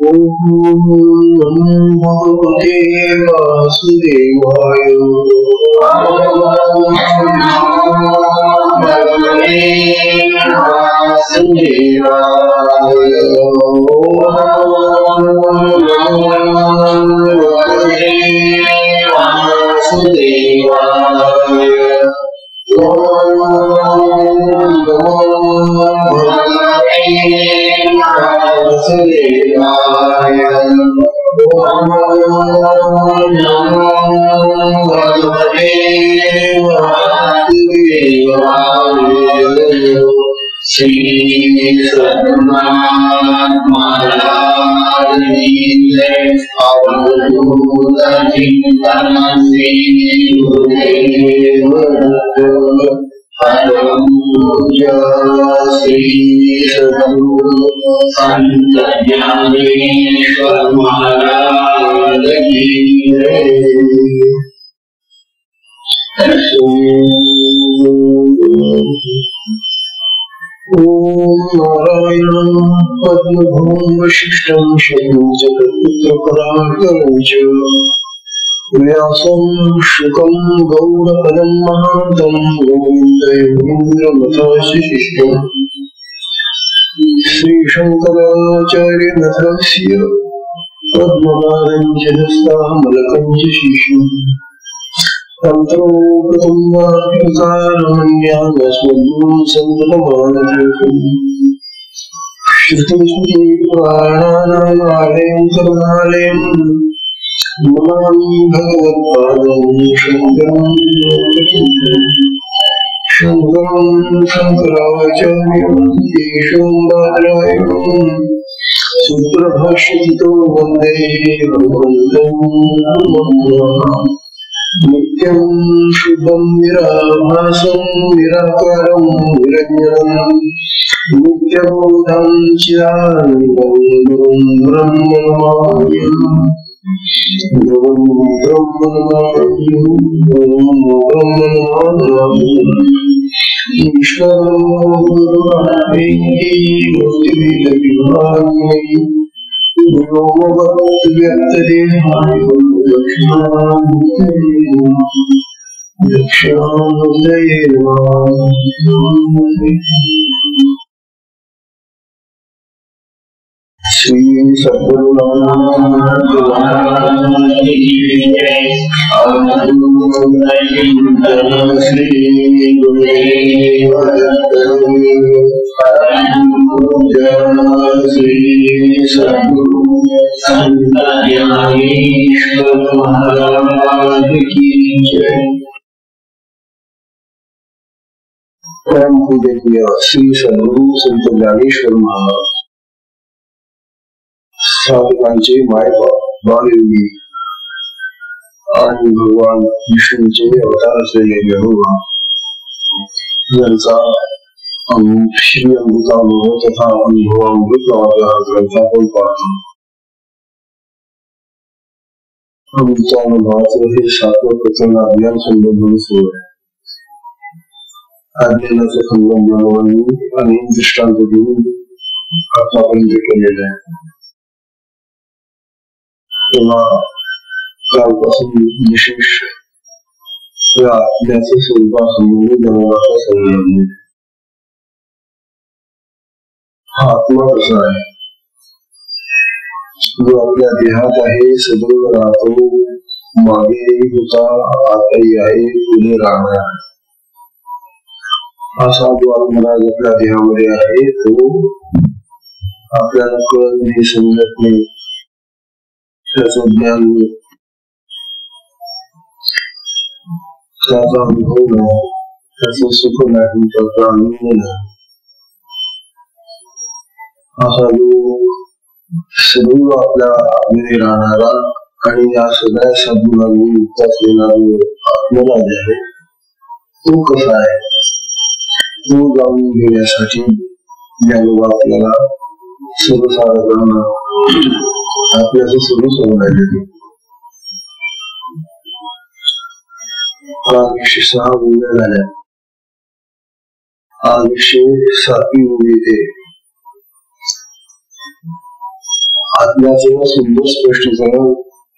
नमो भगवते वासुदेवाय। भगवते वासुदेवाय। भगवते वासुदेवाय। श्री सद्गुरुनाथ महाराज की जय। अवधूत चिंतन श्री गुरुदेव परम पूज्य श्री सद्गुरु संत ज्ञानेश्वर महाराज की जय। ओम नारायणं पद्मभूं वशिष्ठं शतं जगत्पुत्रपराक्रमं च व्यासं शुकं गौडपदं महान्तं गोविन्दयोगीन्द्रमथाशिष्यम् श्रीशङ्कराचार्यमथस्य पद्मनादं च हस्तामलकं च शिष्यम् श्रुतिस्मृतिपुराणानामालयं करुणालयं नमामि भगवत्पादं शङ्करं शङ्कराचार्यं केशवं बादरायणं सूत्रभाष्यकृतो वन्दे भगवन्तं नित्यं शुभं निराभासं निराकारं निरञ्जनं नित्यबोधं चिदानन्दं गुरुं ब्रह्म नमामि। ईश्वरो गुरुरात्मेति मूर्तिभेदविभागिने व्योमवद्व्यक्तदेहाय दक्षिणामूर्तये श्री सद्गुरुनाथ महाराज की जय। अवधूत चिंतन श्री गुरुदेव परम पूज्य श्री सद्गुरु संत ज्ञानेश्वर महाराज की जय। परम पूजनीय श्री सद्गुरु संत ज्ञानेश्वर महाराज साधकांचे मायबाप बालयोगी आणि भगवान विष्णूचे अवतार असलेले भगवान यांचा श्री अमृतानुभव तथा अनुभवामृत नावाचा ग्रंथ आपण पाहतो। अमृतानुभवाचे हे 7वें प्रकरण अज्ञान संबंधून सुरू आहे। अज्ञानाचे संबंध आणि दृष्टांत देऊन आतापर्यंत केलेले आहे। तेव्हा कालपासून विशेष या आत्म्याचे स्वरूपासंबंधी जन्माचा संबंध। हा आत्मा कसा आहे, जो आपल्या देहात आहे, सदैव राहतो, मागेही होता, आताही आहे, पुढे राहणार आहे, असा जो आत्मराज आपल्या देहामध्ये आहे तो आपल्याला कळत नाही, समजत नाही, त्याचं ज्ञान नाही, त्याचा अनुभव नाही, त्याचं सुख नाही, त्याचा आनंद नाही, असा जो सदैव आपल्या आतमध्ये राहणारा आणि या सगळ्या सद्गुणांनी युक्त असलेला जो आत्मराज आहे तो कसा आहे, तो जाणून घेण्यासाठी ज्ञानोबा आपल्याला सर्वसाधारण आपल्याचं सुरू सांगायचे। आज 106 बोलण्या झाल्या, आज 107वी बोली येते। आत्म्याचं सुंदर स्पष्टीकरण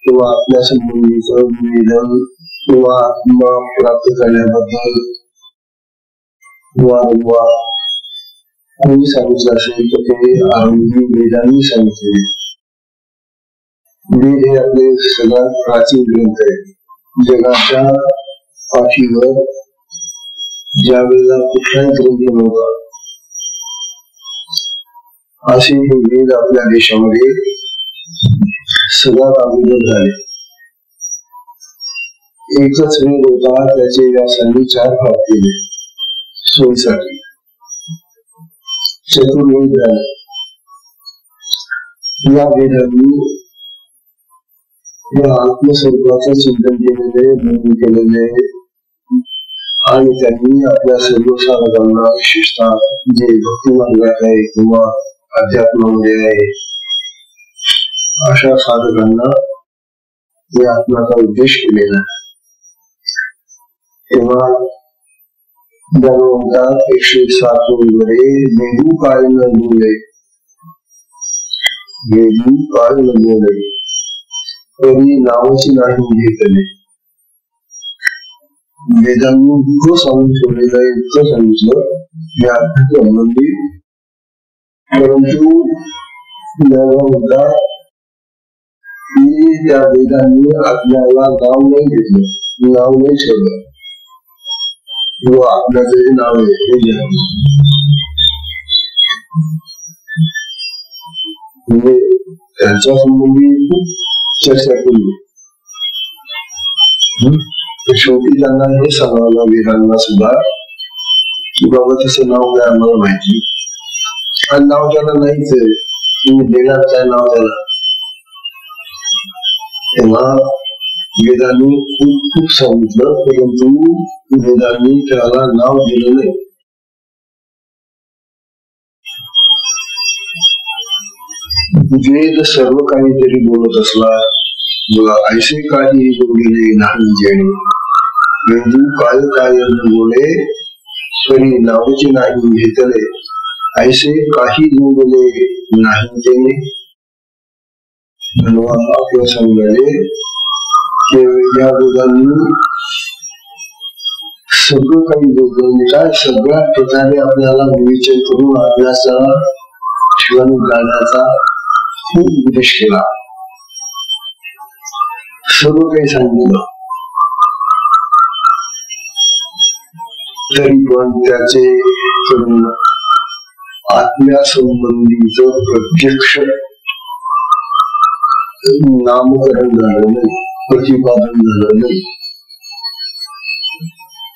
किंवा आत्म्या संबंधीचं निवेदन किंवा आत्मा प्राप्त करण्याबद्दल वारंवार कोणी सांगितलं असेल तर ते आरंभी वेदांनी सांगितले. वेद हे आपले सगळ्यात प्राचीन ग्रंथ आहे. जगाच्या पाठीवर ज्या वेळेला कुठलाही ग्रंथ नव्हता असे हे वेद आपल्या देशामध्ये सगळ्यात अगोदर झाले. एकच वेद होता, त्याचे व्यासांनी 4 भाग केले सोयीसाठी. चतुर्वेद झाले. या वेदांनी या आत्मस्वरूपाचं चिंतन केलेले, मनन केलेले आणि त्यांनी आपल्या सर्व साधकांना, विशेषतः जे भक्ती मार्गात आहे किंवा अध्यात्मामध्ये आहे अशा साधकांना या आत्म्याचा उद्देश केलेला आहे. तेव्हा म्हणतात 107 मध्ये वेदू काय न बोले, वेदू काय न बोले तरी नावाची नाही घेतले. वेदांनी इतकं सांगून ठेवलेलं आहे, इतकं सांगितलं या संबंधी, परंतु म्हणतात की त्या वेदांनी आपल्याला नाव नाही घेतलं, नाव नाही ठेवलं किंवा आपल्याचं जे नाव आहे हे म्हणजे त्यांच्या संबंधी खूप चर्चा केली. शेवटी त्यांना हे सांगायला वेदांना सुद्धा की बाबा तसं नाव काय आम्हाला माहिती, आणि नाव त्याला नाहीच आहे, तुम्ही देणार काय नाव त्याला. तेव्हा वेदांनी खूप सांगितलं, परंतु वेदांनी त्याला नाव दिलं नाही. वेद सर्व काहीतरी बोलत असला, ऐसे काही बोलले नाही जेणे, वेदू काय काय न बोले तरी नावची नाही घेतले, ऐसे काही बोलले नाही तेने. आपल्या सांगायले या वेदांनी सगळं काही बोलले, काय सगळ्या प्रकारे आपल्याला विवेचन करून आपल्याचा जीवन जाण्याचा खूप उपदेश केला, सर्व काही सांगितलं. तरी पण त्याचे आत्म्या संबंधीच प्रत्यक्ष नामकरण झालं नाही, प्रतिपादन झालं नाही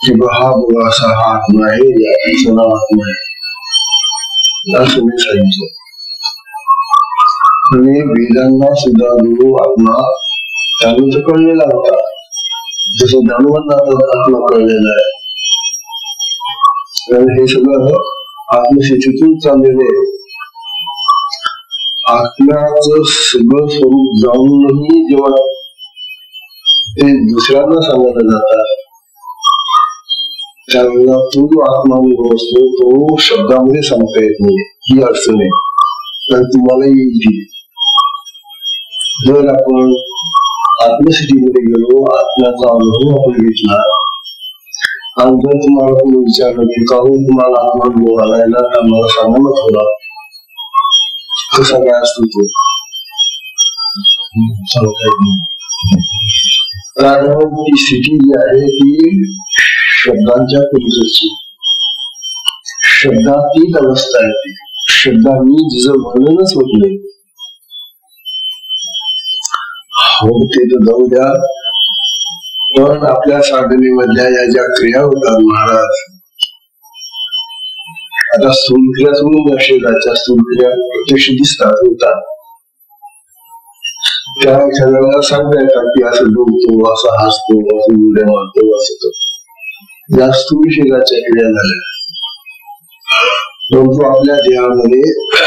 की हा बघा असा हा आत्मा आहे, याचा नाव आत्मा आहे असं मी सांगितलं. आणि वेदांना सुद्धा जो आत्मा त्यांना तर कळलेला होता, जसं ज्ञानवंतांना आत्मा कळलेला आहे. हे सगळं आत्मस्थितीतून चाललेले आहे. आत्म्याचं सगळं स्वरूप जाणूनही जेव्हा ते दुसऱ्यांना सांगायला जातात त्यावेळेला तो जो आत्मानुभव असतो तो शब्दामध्ये सांगता येत नाही, ही अडचण आहे. तर तुम्हाला येईल जर आपण आत्मस्थितीमध्ये गेलो, आत्म्याचा अनुभव आपण घेतला आणि जर तुम्हाला कोणी विचारलं की काहून तुम्हाला आत्मानुभव आलाय ना, आम्हाला सांगा ना थोडा कसा काय असतो तो, सांगता येत नाही. कारण ती स्थिती जी आहे ती शब्दांच्या पलीकडची, शब्दातीत अवस्था आहे ती, शब्दांनी जिचं वर्णनच होत नाही. हो ते तर जाऊ द्या, पण आपल्या साधनेमधल्या या ज्या क्रिया होतात महाराज, आता स्थूल क्रिया सोडून शरीराच्या स्थूल क्रिया प्रत्यक्ष दिसतात होतात, त्या एखाद्याला सांगता येतात की असं डोलतो, असं हसतो, असं उड्या मारतो, असं करतो, या स्थूल शरीराच्या क्रिया झाल्या. परंतु आपल्या देहामध्ये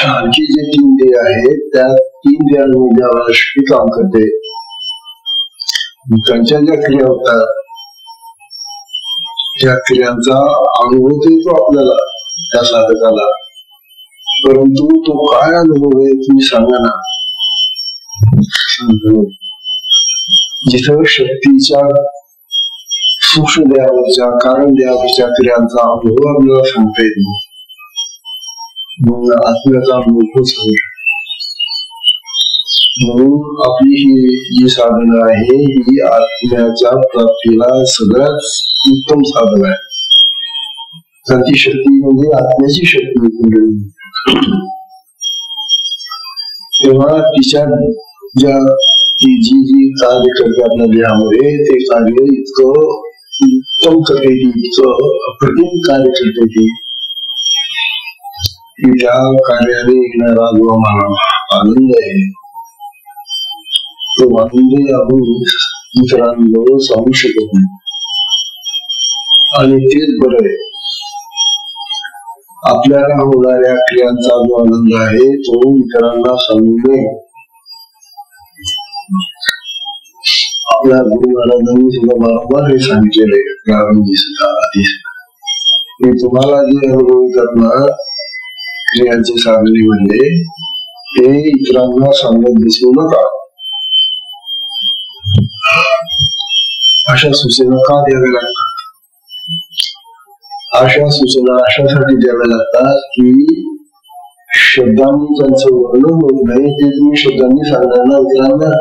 आणखी जे 3 देह आहेत त्या 3 देहांमध्ये आवश्यक काम करते, त्यांच्या ज्या क्रिया होतात त्या क्रियांचा अनुभव येतो आपल्याला, त्या साधकाला. परंतु तो काय अनुभव आहे तुम्ही सांगा ना. जिथं शक्तीच्या सूक्ष्म देहावरच्या कारण देहावरच्या क्रियांचा अनुभव आपल्याला सांगता येत नाही, म्हणून आत्म्याचा अनुभव सांगतो. म्हणून आपली ही जी साधना आहे ही आत्म्याच्या प्राप्तीला सगळ्यात उत्तम साधन आहे. कारण ती शक्ती म्हणजे आत्म्याची शक्ती. तेव्हा तिच्या ज्या जी कार्य करते आपल्या देहामध्ये ते कार्य इतकं उत्तम करते, इतकं अप्रतिम कार्य करते ती, की त्या कार्याने येणारा जो आम्हाला आनंद आहे तो आनंद आपण इतरांजवळ सांगू शकत नाही. आणि तेच बरं आहे, आपल्याला होणाऱ्या क्रियांचा जो आनंद आहे तो इतरांना सांगू नये. आपल्या गुरु महाराजांनी सुद्धा वारंवार हे सांगितलेले की तुम्हाला जे अनुभव येतात ना क्रियांचे साधनेमध्ये ते इतरांना सांगत दिसू नका. अशा सूचना का द्याव्या लागतात? अशा सूचना अशासाठी द्याव्या लागतात की शब्दांनी त्यांचं वर्णन होत नाही ते तुम्ही शब्दांनी सांगणार इतरांना.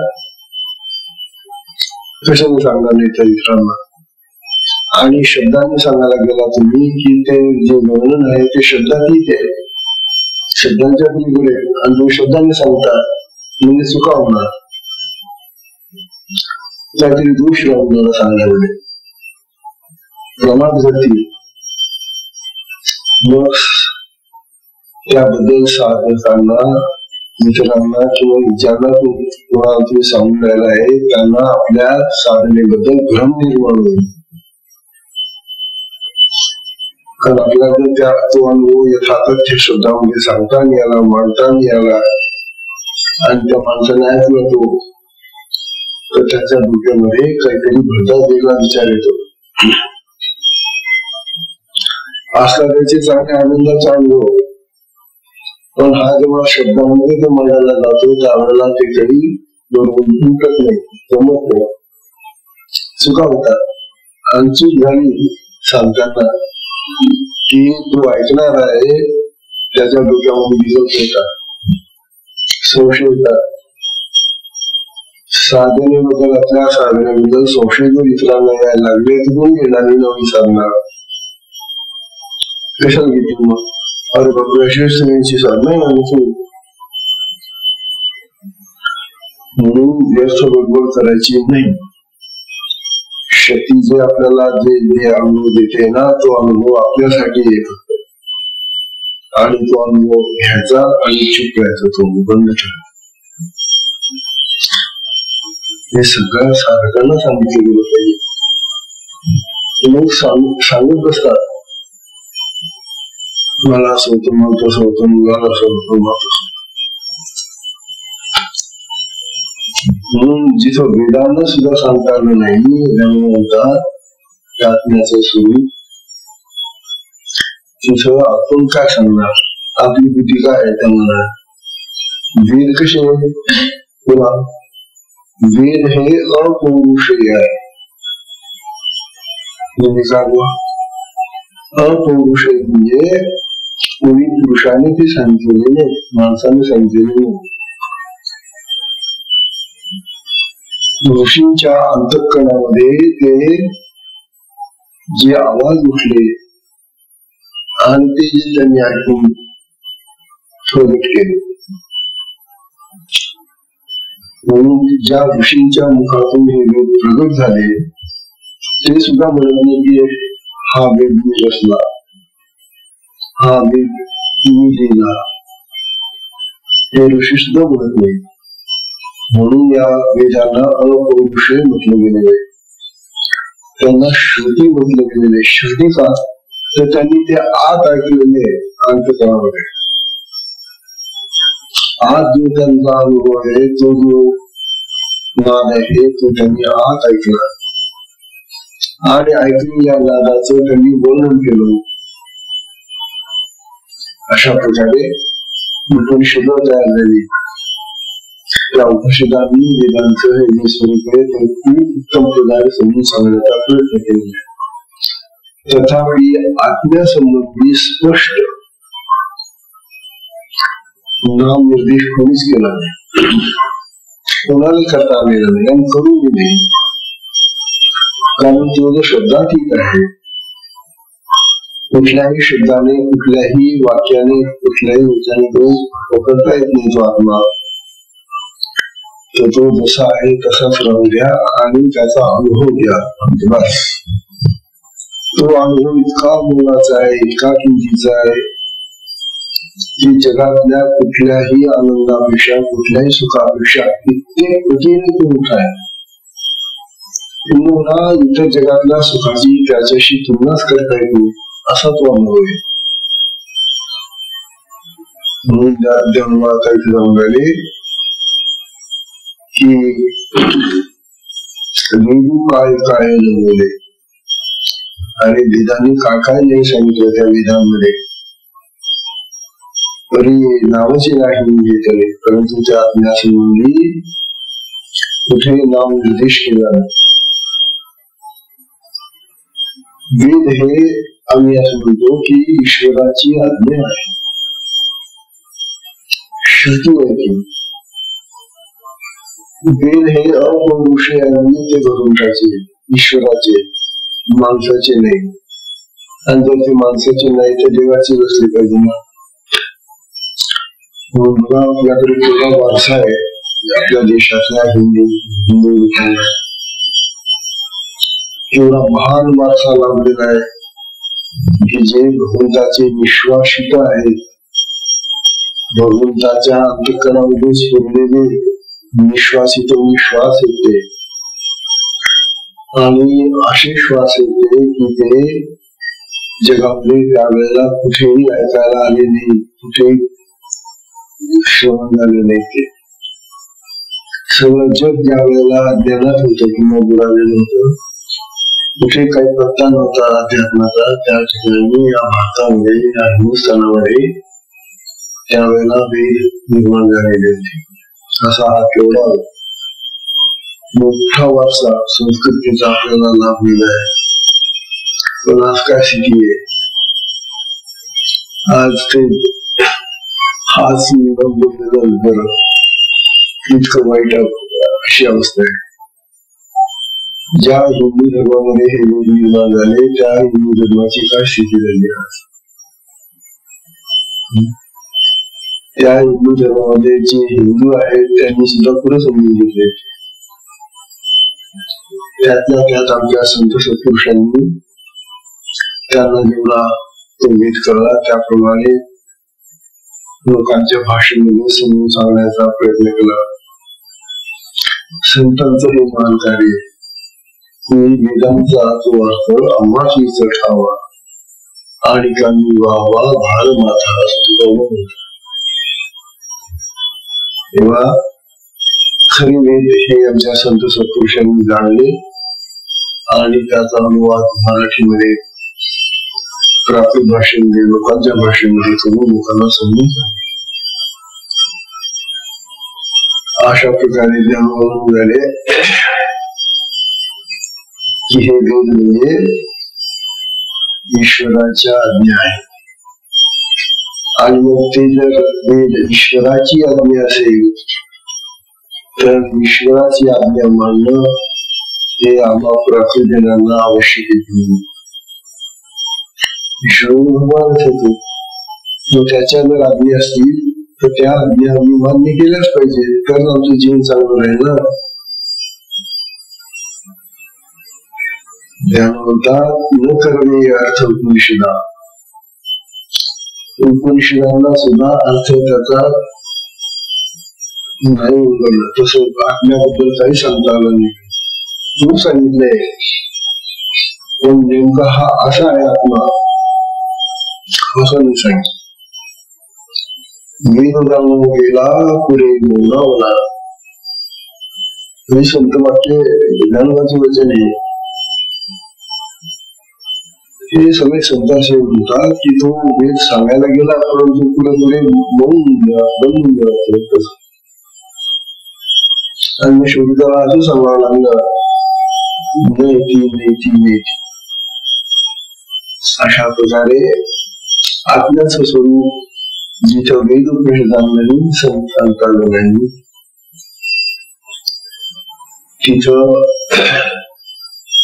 कशाने सांगणार नाही तर इतरांना? आणि शब्दांनी सांगायला गेला तुम्ही की ते जे वर्णन आहे ते शब्दातीत आहे, शब्दांच्या पलीकडे, आणि तुम्ही शब्दांनी सांगता म्हणजे चुका होणार, काहीतरी दोष राहून सांगण्यामध्ये प्रमाद घडतील. मग त्याबद्दल साधकांना मित्रांना किंवा ज्यांना तुम्ही सांगून राहिला आहे त्यांना आपल्या साधनेबद्दल भ्रम निर्माण होईल. कारण आपल्याला तो अनुभव यथातथ्य शब्दामध्ये सांगता नाही आला, मांडता नाही आला, आणि त्या माणसाने ऐकला तो तर त्याच्या डोक्यामध्ये काहीतरी भरता वेगळा विचार येतो. असला त्याचे चांगल्या आनंदाचा अनुभव, पण हा जेव्हा शब्दामध्ये तो मांडायला जातो त्यावेळेला ते काही बरोबर उठत नाही, जमत नाही, चुका होतात. आणि चूक झाली सांगताना की तो ऐकणार आहे त्याच्या डोक्यामध्ये विरोध येतात, संशय येतात. साधनेबद्दल आपल्या साधनेबद्दल संशय जर इतरांना यायला लागले तर कोण घेणार नवीन साधना? कशाला घेतील मग? अरे बाबा श्रेष्ठींची साधना आहे म्हणून व्यर्थ बरोबर करायची नाही. शक्ती जे आपल्याला जे अनुभव देते ना तो अनुभव आपल्यासाठी येत आणि तो अनुभव घ्यायचा आणि चूक करायचा, तो बंद ठेवायचा. हे सगळ्या साधकांना सांगितले गेलं पाहिजे. लोक सांगत बसतात मला असं होतं, मग तसं होतं, मुलाला असं होतं, मग तसं होतं. म्हणून जिथं वेदांना सुद्धा सांगता आलं नाही म्हणतात आत्म्याचं स्वरूप, तिथं आपण काय सांगणार? आपली बुद्धी काय आहे त्यांना? वेद कसे पुन्हा वेद हे अपौरुषेय आहे. अपौरुषेय म्हणजे कोणी पुरुषाने ते सांगितलेले नाही, माणसाने सांगितलेले नाही. ऋषींच्या अंतःकरणामध्ये ते जे आवाज उठले आणि ते जे त्यांनी ऐकून प्रगट केले, म्हणून ज्या ऋषींच्या मुखातून हे वेद प्रगट झाले ते सुद्धा म्हणत नाही की हा वेद मी रचला, हा वेद मी लिहिला, हे ऋषी सुद्धा म्हणत नाही. म्हणून या वेदांना अपौरुषेय म्हटलं गेलेलं आहे. त्यांना श्रुती म्हटलं गेलेलं आहे. श्रुती का? तर त्यांनी ते आत ऐकलेले अंतःकरणामध्ये. आज जो त्यांचा अनुभव आहे तो जो नाद आहे तो त्यांनी आत ऐकला आणि ऐकलेल्या नादाचं त्यांनी वर्णन केलं. अशा प्रकारे परिषद तयार झाली. त्या उपनिषदांनी वेदांचं हे जे स्वरूप आहे ते खूप उत्तम प्रकारे समजून सांगण्याचा प्रयत्न केलेला आहे. तथापि आज्ञासंबंधी स्पष्ट नाम निर्देश कोणीच केला नाही, कोणाला करता आलेला नाही आणि करूनही नाही. कारण तो जो शब्दातीत आहे, कुठल्याही शब्दाने, कुठल्याही वाक्याने, कुठल्याही विचाराने तो पकडता येत नाही तो आत्मा. तर तो जसा आहे तसाच राहू द्या आणि त्याचा अनुभव घ्या, बस. तो अनुभव इतका मोलाचा आहे, इतका किंमतीचा आहे की जगातल्या कुठल्याही आनंदापेक्षा, कुठल्याही सुखापेक्षा कित्येक पटीने तो मोठा आहे. पुन्हा इतर जगातल्या सुखाची त्याच्याशी तुलनाच करता येतो असा तो अनुभव आहे. म्हणून त्या इथे जाऊन राहिले की निंबू काय काय बोले, आणि वेदांनी काय काय नाही सांगितलं त्या वेदांमध्ये, तरी नावाचे नाही म्हणजे तरी, परंतु त्या आज्ञासंबंधी कुठेही नाम निर्देश केला नाही. वेद हे आम्ही असं म्हणतो की ईश्वराची आज्ञा आहे, श्रुती आहे ती. वेद हे अपौरुषे आहे, ते घडवण्याचे ईश्वराचे, माणसाचे नाही. आणि जर ते माणसाचे नाही तर देवाचे असले पाहिजे ना. म्हणून आपल्याकडे केवढा वारसा आहे आपल्या देशातल्या हिंदू लोकांना, केवढा महान वारसा लाभलेला आहे की जे भगवंताचे विश्वासित आहेत, भगवंताच्या अंतःकरणामध्ये स्फुरलेले विश्वासित विश्वास येते, आणि असे श्वास येते की ते जगामध्ये त्यावेळेला कुठेही ऐकायला आले नाही, कुठेही श्रवण झाले नाही. ते सगळं जग ज्या वेळेला ज्ञानात होतं किंवा बुडालेलं होतं, कुठे काही पत्ता नव्हता अध्यात्माचा, त्या ठिकाणी या भारतामध्ये, या हिंदुस्थानामध्ये त्यावेळेला वेद निर्माण झालेले होते. असा हा केवढा मोठा वारसा संस्कृतीचा आपल्याला लाभलेला आहे. पण आज काय स्थिती आहे, आज ते हाच बरं इतकं वाईट अशी अवस्था आहे. ज्या हिंदू धर्मामध्ये हे वेद निर्माण झाले त्या हिंदू धर्माची काय स्थिती झाली आज. त्या हिंदू धर्मामध्ये जे हिंदू आहेत त्यांनी सुद्धा पुढे समजून घेतले. त्यातल्या त्यात आमच्या संत सत्पुरुषांनी त्यांना जेवढा तो वेद कळला त्याप्रमाणे लोकांच्या भाषेमध्ये समजून सांगण्याचा प्रयत्न केला. संतांचं हे महान कार्य वेदांचा तो अर्थ आम्हाशीच ठावा आणि कामी व्हावा भार माथा तेव्हा खरे वेद हे आमच्या संत सत्पुरुषांनी जाणले आणि त्याचा अनुवाद मराठीमध्ये प्राकृत भाषेमध्ये, लोकांच्या भाषेमध्ये करून लोकांना समजून सांगितले. अशा प्रकारे ते अनुभव झाले की हे वेद म्हणजे ईश्वराच्या आज्ञा आहे. आणि मग ते जर वेद ईश्वराची आज्ञा असेल तर ईश्वराची आज्ञा मानणं हे आम्हा प्राकृतजनांना आवश्यक आहे. ईश्वर भगवान होतो, तो त्याच्या जर आज्ञा असतील तर त्या आज्ञा आम्ही मान्य केल्याच पाहिजे, तर आमचं जीवन चांगलं राहील ना. त्यानंतर न करणे अर्थ उपनिषदा, उपनिषदांना सुद्धा अर्थ त्याचा नाही उघडला. तसं आत्म्याबद्दल काही सांगता आलं नाही. तू सांगितलंय पण नेमका हा असा आहे आत्मा असं नाही सांगितलं. वेद जाणून गेला पुढे बोलावला, हे शब्द वाक्य ज्ञानवाचे वचन आहे. हे सगळे शब्द असे म्हणतात की तो वेद सांगायला गेला परंतु पुढे पुढे बनून आणि शेवटी असं सांगावं लागलं, नेती. अशा प्रकारे आत्म्याचं स्वरूप जिथं वेद उपनिषदांनी संतांनी तिथं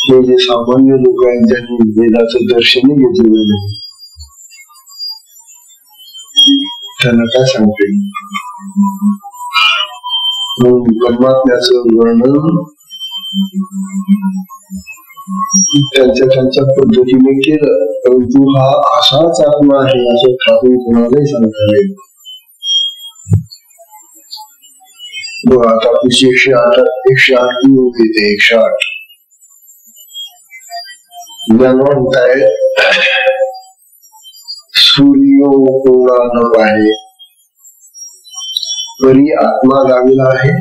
हे जे सामान्य लोक आहेत त्यांनी वेदाचं दर्शनही घेतलेलं नाही, त्यांना काय सांगते. परमात्म्याचं वर्णन त्यांच्या पद्धतीने केलं, परंतु हा असाच आत्मा आहे असं ठाकून कोणालाही सांगता येईल. आता पुढची 108 ती होती ते 108 ज्ञानवान होताय. सूर्य कोणा न पाहे तरी आत्मा लागला आहे.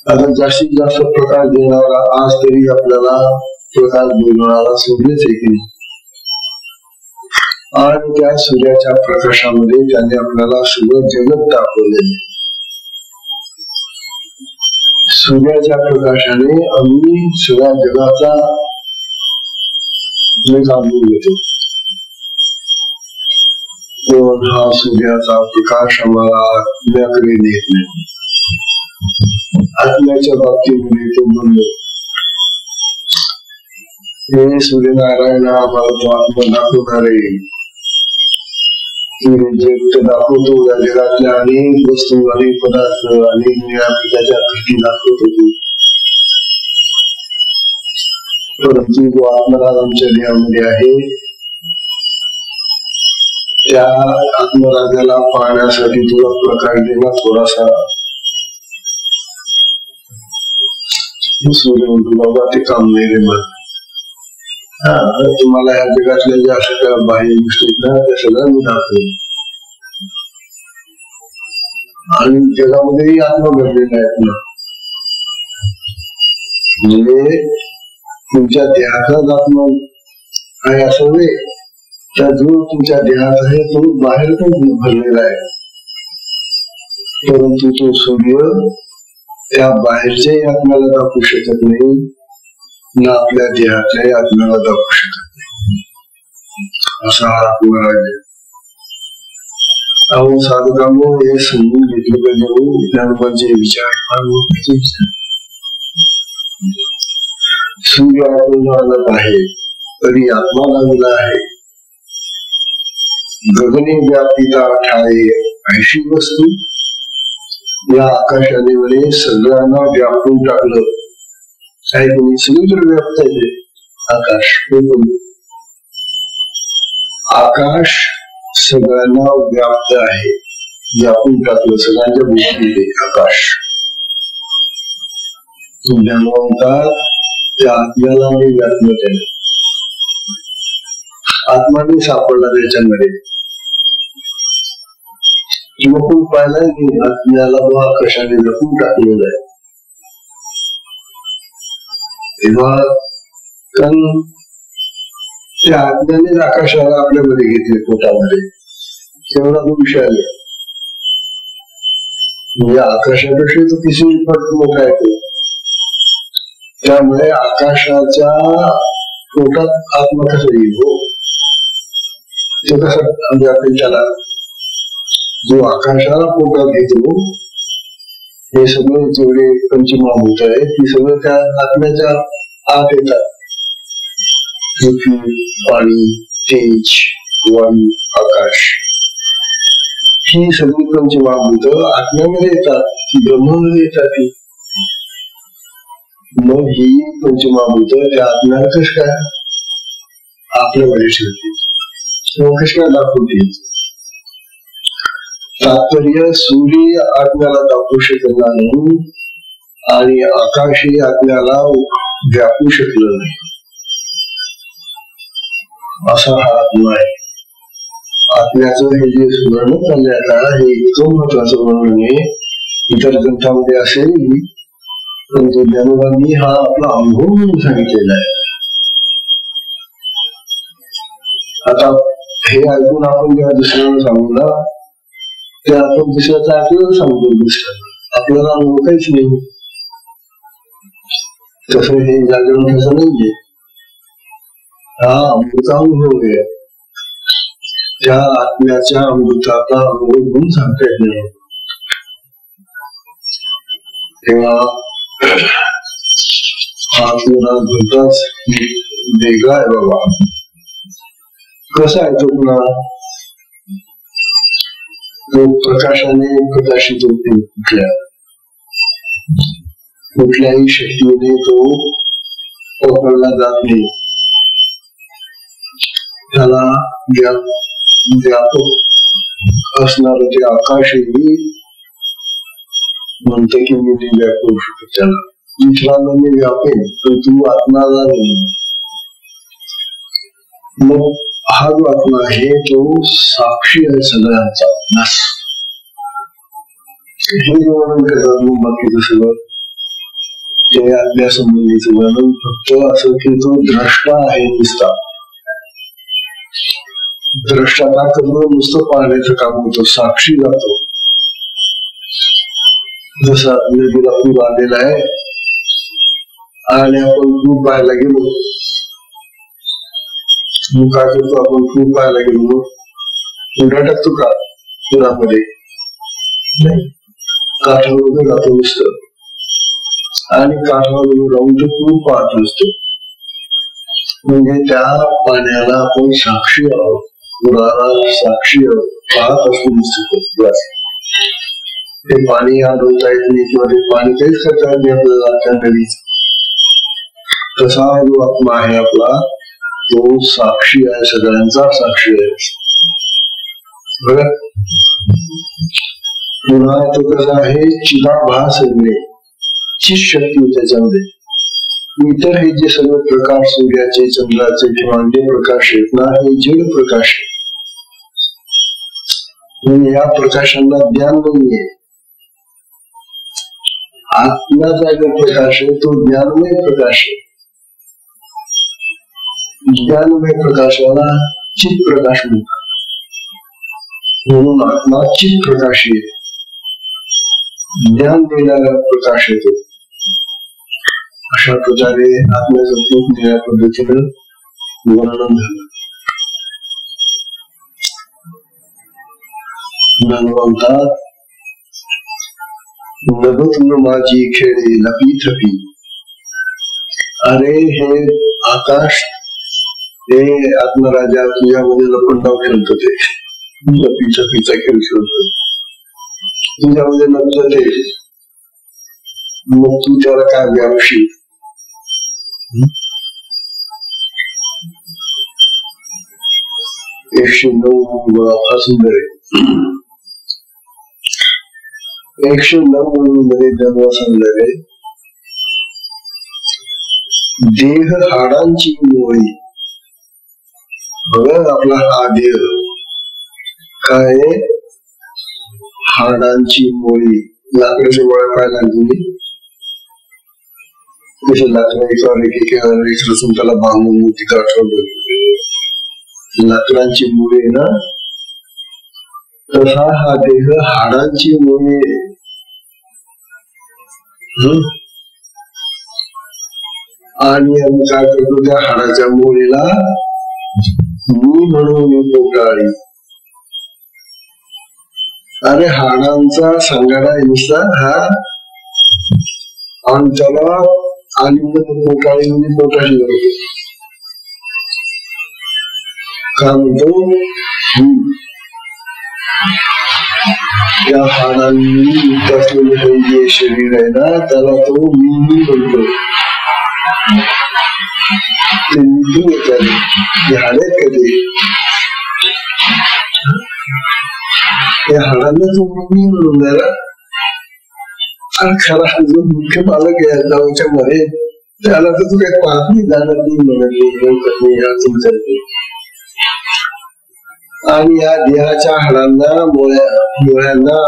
आता जास्तीत जास्त प्रकाश देणारा आज तरी आपल्याला प्रकाश देणारा सूर्यच आहे की नाही, आणि त्या सूर्याच्या प्रकाशामध्ये त्याने आपल्याला सगळं जगत दाखवले. सूर्याच्या प्रकाशाने आम्ही सगळ्या जगाचा जाणून घेतो. पण हा सूर्याचा प्रकाश आम्हाला आत्म्याकडे नेत नाही. आत्म्याच्या बाबतीमध्ये तो म्हणतो, हे सूर्यनारायण आम्हाला तो आत्मा दाखवणार आहे. जग दाखवतो, या जगातल्या अनेक वस्तू, अनेक पदार्थ, अनेक त्याच्या कृती दाखवतो तू. परंतु जो आत्मराज आमच्या देहामध्ये आहे, त्या आत्मराजाला पाहण्यासाठी तुला प्रकाश देणं थोडासा सूर्य म्हणतो, बाबा ते काम नाही रे मग. तुम्हाला या जगातल्या ज्या अशा बाह्य गोष्टी आहेत ना, त्या सगळ्या मी दाखवेन. आणि जगामध्येही आत्मा भरलेला आहेत ना, म्हणजे तुमच्या देहाचाच आत्मा आहे असं नाही, त्या जो तुमच्या देहात आहे तो बाहेर पण भरलेला आहे. परंतु तो सूर्य त्या बाहेरच्याही आत्म्याला दाखवू शकत नाही, ना आपल्या देहाच्याही आत्म्याला दाखवू शकत नाही. असा हा आत्मराज आहे. अहो साधकांना हे समजून घेतलं पाहिजे. ज्ञानोबांचे विचार फार महत्वाचे विचार. सूर्य आत्मनाथ आहे तरी आत्मा लागला आहे. गगने व्यापिता ठाये ऐशी वस्तू, या आकाशाने म्हणे सगळ्यांना व्यापून टाकलं. काही कोणी समुद्र व्याप्त आहे आकाश, आकाश सगळ्यांना व्याप्त आहे, व्यापून टाकलं सगळ्यांच्या गोष्टी. आकाश म्हणतात त्या आत्म्याला मी व्यापलं केलं. आत्माने सापडला त्याच्यामध्ये. लपून पाहिला की आत्म्याला आकाशाने लपून टाकलेलं आहे. तेव्हा कारण त्या आत्म्यानेच आकाशाला आपल्यामध्ये घेतले पोटामध्ये, एवढा तो विषय आले. म्हणजे आकाशापेक्षा तो किती पट मोठा आहे तो. त्यामुळे आकाशाच्या पोटात आत्मा कसं येईल, ते कसं म्हणजे आपण त्याला जो आकाशाला पोटात घेतो, हे सगळे जेवढे पंचमहाभूत आहे ती सगळं त्या आत्म्याच्या आत येतात. पृथ्वी, पाणी, तेज, वायू, आकाश, ही सगळी पंचमहाभूत आत्म्यामध्ये येतात, ब्रह्मामध्ये येतात. मग ही पंचमहाभूत त्या आत्म्याला कश काय आपल्यामध्ये ठेवते, कश काय दाखवते. तात्पर्य सूर्य आत्म्याला दाखवू शकत नाही आणि आकाशही आत्म्याला व्यापू शकलं नाही, असा हा आत्मा आहे. आत्म्याचं हे जे वर्णन चाललंय आता, हे इतकं महत्वाचं वर्णन आहे. इतर ग्रंथामध्ये असेल, परंतु ज्ञानोबांनी हा आपला अनुभव म्हणून सांगितलेला आहे. आता हे ऐकून आपण जेव्हा दुसऱ्याला सांगू ना, ते आपण दुसऱ्याचा ऐकून सांगतो दुसऱ्याला. आपल्याला अनुभव काहीच नाही. तसं हे जागरण तसं नाहीये. हा अमृता अनुभव आहे. त्या आत्म्याच्या अमृताचा अनुभव घेऊन सांगता येत नाही. तेव्हा आत्मना भलताच वेगळा आहे बाबा. कसा आहे तो पुन्हा? तो प्रकाशाने प्रकाशित होते. कुठल्याही शक्तीने तो पकडला जात नाही. त्याला व्यापक असणार ते आकाशही म्हणते की मी नाही व्यापू शकतो. त्याला दुसऱ्याला मी व्यापेन तर तू आत्माला नाही. मग हा जो आत्मा आहे तो साक्षी आहे सगळ्यांचा. हे वर्णन करतात मग बाकीचं सगळं ते आत्म्यासंबंधीचं वर्णन फक्त असं की तो द्रष्टा आहे नुसता. द्रष्टा का करून नुसतं पाहण्याचं काम होतं. साक्षी जातो. जसा नदीला पूर आलेला आहे आणि आपण पूर पाहायला गेलो. मग काय करतो आपण? पूर पाहायला गेलो उड्या टाकतो का पुरामध्ये? नाही. काठावर जातो नुसतं आणि काठावर राहून तो पूर पाहत नसतो. म्हणजे त्या पाण्याला आपण साक्षी आहोत. पुराला साक्षी आहोत. पाहत असतो नुसतं. ते पाणी अडवता येत नाही किंवा ते पाणी काहीच करता येत नाही आपल्याला त्या नदीच. तसा जो आत्मा आहे आपला तो साक्षी आहे. सगळ्यांचा साक्षी आहे. बघा पुन्हा तो कसा आहे? चिदाभास आहे. चित शक्ती त्याच्यामध्ये. इतर हे जे सगळे प्रकाश सूर्याचे चंद्राचे किंवा अन्य प्रकाश आहेत ना हे जड प्रकाश आहे. म्हणजे या प्रकाशांना ज्ञान नाहीये. आत्म्याचा जो प्रकाश आहे तो ज्ञानमय प्रकाश आहे. ज्ञानमय प्रकाशाला चित प्रकाश म्हणतात. म्हणून आत्मा चित प्रकाशी आहे. ज्ञान देणारा प्रकाश येतो. अशा प्रकारे आत्म्याचं खूप निळ्या पद्धतीनं वर्णन झालं. म्हणतात नभतून माझी खेळे लपी थपी. अरे हे आकाश हे आत्मराजा तुझ्यामध्ये लपंडाव खेळतो. ते लपी छपीचा खेळ खेळतो. तुझ्यामध्ये लपत ते. मग तू त्याला काय व्यापशील? एकशे 9 हा सुंदर आहे. 109 मध्ये जन्म सांगणारे देह हाडांची मोळी. बघा आपला हा देह काय? हाडांची मोळी. लाकडाच्या गोळ्या पाहायला तुम्ही तसे लाकडावर एक रचून त्याला बांधून तिथं आठवलं. लाकडांची मुळे ना तसा हा देह हाडांची मुळे. आणि आम्ही काय करतो? त्या हाडाच्या मुळीला मी म्हणून पोटाळी. अरे हाडांचा सांगाडा नुसता हा. आणि त्याला आलिंगन पोटाळी म्हणजे पोटाशी जातो. का म्हणतो? या हाडांनी युक्त असलेलं जे शरीर आहे ना त्याला तो मी म्हणतो. ते निघून येतात. हाडे कधी या हाडांना तो मी म्हणून द्यायला. आणि खरा जो मुख्य पालक आहे गावच्या मध्ये त्याला तर तू काही पाहत नाही. जाणार नाही म्हणत नाही. आणि या देहाच्या हाडांना मुळ्यांना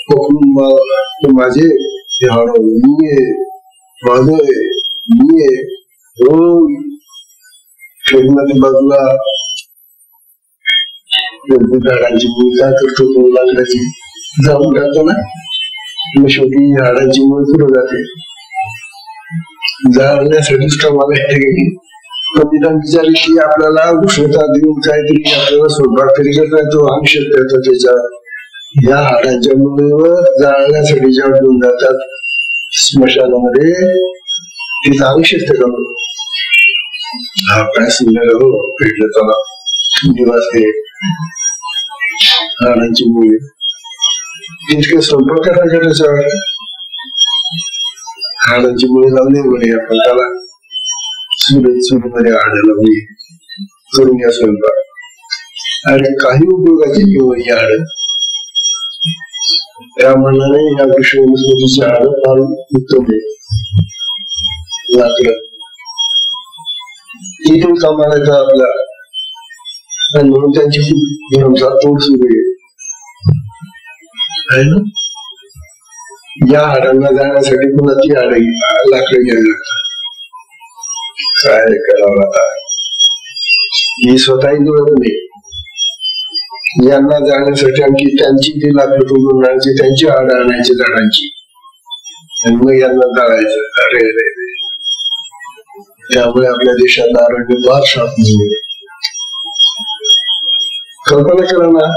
पकडून माझे हाड मी आहे, माझं आहे, मी आहे. ट्रेनमध्ये बाजूला झाडांची मूळ काय करतो? तो लाकडाची जाऊन टाकतो ना. मग शेवटी हाडांची मुळे पुढे जाते. जाळण्यासाठीच कामाला येते. पण निदान विचारली की आपल्याला उष्णता देऊन काहीतरी आपल्याला स्वयंपाक तरी करता येतो, आम्ही शकता येतो त्याच्यात. या हाडांच्या मुळेवर जाळण्यासाठी जेव्हा घेऊन जातात स्मशानामध्ये, तिथं आम्ही शकते का? हा काय सुंदर हो भेटलं त्याला दिवस ते हाडांची मुळे. तितके स्वयंपाक करायचा त्याच्यावर हाडांची मुळे लावली म्हणे आपण त्याला. चुलीमध्ये हाडं लावली करून या स्वयंपाक. आणि काही उपयोगाची किंवा ही हाडं. त्या मनाने या विश्व वनस्पतीची हाडं फार उत्तम आहे. लाकड तिथून कामाला येतं आपला, आणि म्हणून त्यांची खूप भरमसाठ तोड सुरू आहे ना. या हाडांना जाण्यासाठी पुन्हा ती हाडं लाकडं घ्यावी लागतात. काय करावं आता, ही स्वतःही जुळत नाही. यांना जाण्यासाठी आणखी त्यांची ती लाकडं तोडून आणायची, त्यांची हाडं आणायची झाडांची, आणि मग यांना जाळायचं. अरे अरे, त्यामुळे आपल्या देशात आरोग्य फार शांत नाही. कल्पना करा ना,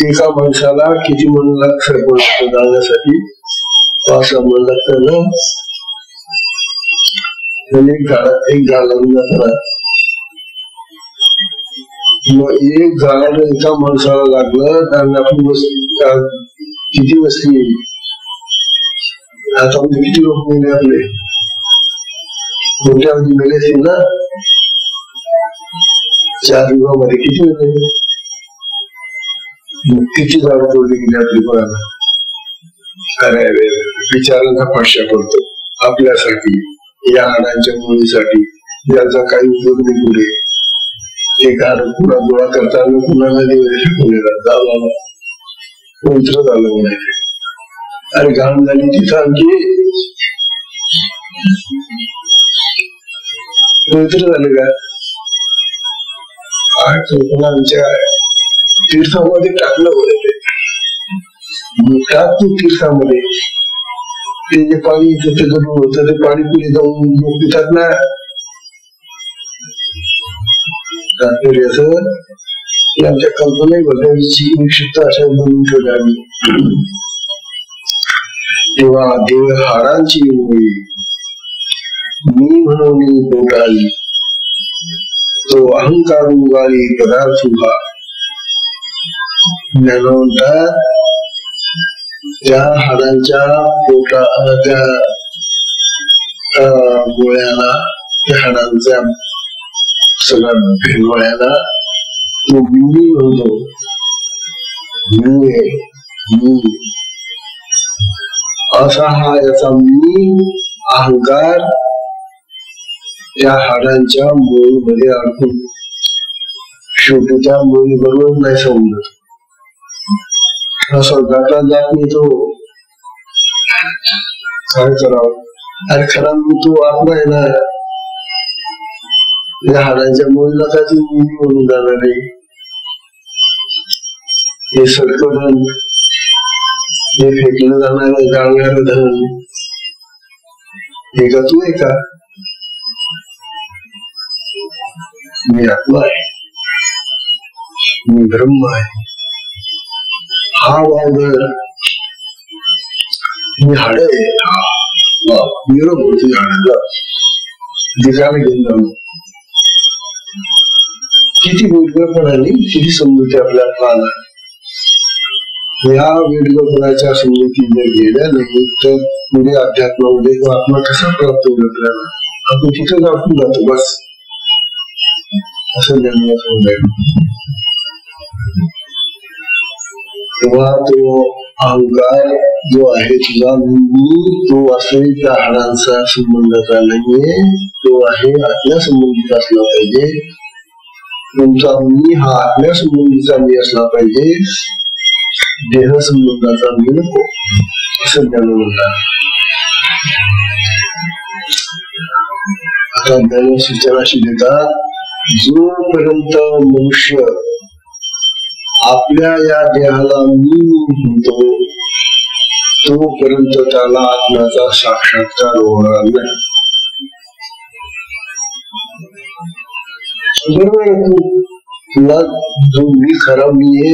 एका माणसाला किती मन लागतं जाळण्यासाठी? 5 मन लागतं ना. एक झाड लावून जाताना मग एक झाड एका माणसाला लागलं आणि आपली किती वस्ती येईल? आता किती लोक मेले आपले? मोठ्या अवधी मेले असतील ना. 4 युगामध्ये किती मेले? किती झाड तोडली गेली आपली कोणाला? अरे अरे, विचारांचा फडशा पडतो आपल्यासाठी, या हाडांच्या मुळीसाठी, याचा काही उपयोग नाही पुढे. एक हाड पुन्हा गोळा करताना पुन्हा नदीमध्ये फेकून येतात. पवित्र झालं म्हणायचे. अरे घाण झाली तिथं आणखी पवित्र झालं का? आमच्या तीर्थामध्ये टाकलं होतं, टाक तू तीर्थामध्ये. ते जे पाणी तिथे गडून होतं ते पाणी पुढे जाऊन पितात ना. तात्पर्य असं की आमच्या कल्पनेबद्दलची निश्चितता अशा बनवून ठेवली आम्ही. तेव्हा देव हाडांची मुळी मी म्हणून पोटाळी, तो अहंकार उगाळी पदार्थ उभा. ज्ञानवंतात त्या हाडांच्या पोटा, त्या गोळ्याला, त्या हाडांच्या सगळ्या भेंगोळ्याला तो मी म्हणतो. मी असा हा याचा मी अहंकार त्या हाडांच्या मुळीमध्ये अडकून शेवटी त्या मुळी बरोबर नाही समजत. असं जाता जात नाही तो. काय करावं? अरे खरा मी तो आत्मा आहे ना. या हाडांच्या मुळीला काय तुम्ही मी म्हणून जाणार आहे? हे सडकं धन, हे फेकलं जाणार जाळणारं धन, हे का तू आहे का? मी आत्मा आहे, मी ब्रह्म आहे. हा वावर मी हाड आहे. दिसायला घेऊन जाऊ. किती वेगळेपणाने किती समजुती आपल्याला पाहला. या वेगळेपणाच्या समजुती जर गेल्या नाही तर पुढे अध्यात्मामध्ये तो आत्मा कसा प्राप्त होईल आपल्याला? आपण तिथं आपण जातो बस, असं ज्ञानाला समजायला. तेव्हा तो अहंकार जो आहे तुझा मी, तो असेल त्या हाडांचा संबंधाचा नाहीये, तो आहे आत्म्या संबंधित असला पाहिजे. तुमचा मी हा आत्म्या संबंधीचा मी असला पाहिजे, देह संबंधाचा मी नको, असं ज्ञान म्हणतात. आता ज्ञान सूचना अशी देतात, जोपर्यंत मनुष्य आपल्या या देहाला मी म्हणतो तोपर्यंत त्याला आत्म्याचा साक्षात्कार होणार नाही. बरोबर आहे, तुला जो मी खरा मी आहे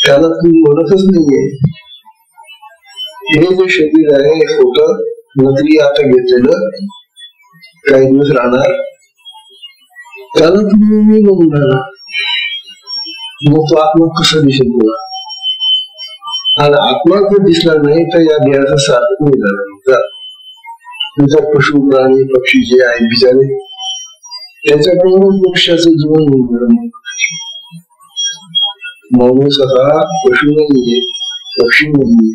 त्याला तू म्हणतच नाहीये. हे जे शरीर आहे हे खोटं नकली आता घेतलेलं काही दिवस राहणार, त्याला तुम्ही मी म्हणून राहणार. मग तो आत्मा कसा दिसेल तुला? आणि आत्मा जर दिसला नाही तर या देहाचा सार्थ नाही झाला. तुझा पशु प्राणी पक्षी जे आहेत बिचारे त्याच्याकडून मनुष्याचं जीवन होऊन माणूस आता पशु नाहीये, पक्षी नाहीये.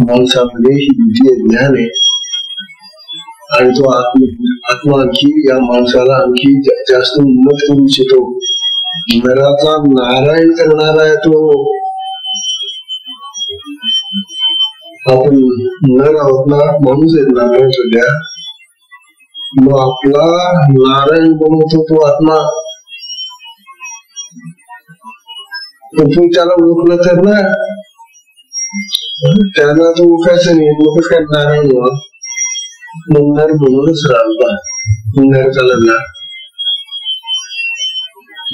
माणसामध्ये ही बुद्धी आहे, ज्ञान आहे, आणि तो आत्मा आणखी या माणसाला आणखी जास्त उन्नत करू इच्छितो. नराचा नारायण करणारा आहे तो. आपण नर आहोत ना, माणूस आहेत ना सध्या, मग आपला नारायण बनवतो तो आत्मा. तुम्ही त्याला ओळखलं तर ना, त्याला तो ओळखायचं नाही. मग काय नारायण नर म्हणूनच राहता. नर चालला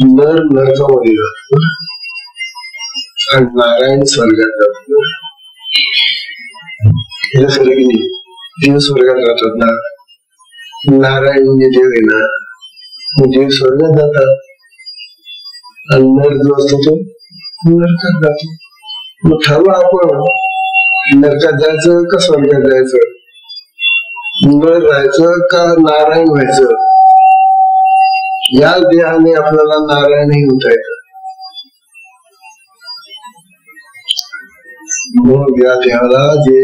नर नरकामध्ये जातो आणि नारायण स्वर्गात जातो. हे फरक नाही. देव स्वर्गात राहतात ना, नारायण म्हणजे देव आहे ना, देव स्वर्गात जातात आणि नर जो असतो तो नरकात जातो. मग ठरवा आपण नरकात जायचं का स्वर्गात जायचं, नर राहायचं का नारायण व्हायचं. या देहाने आपल्याला नारायणही होता येतं. मग या देहाला जे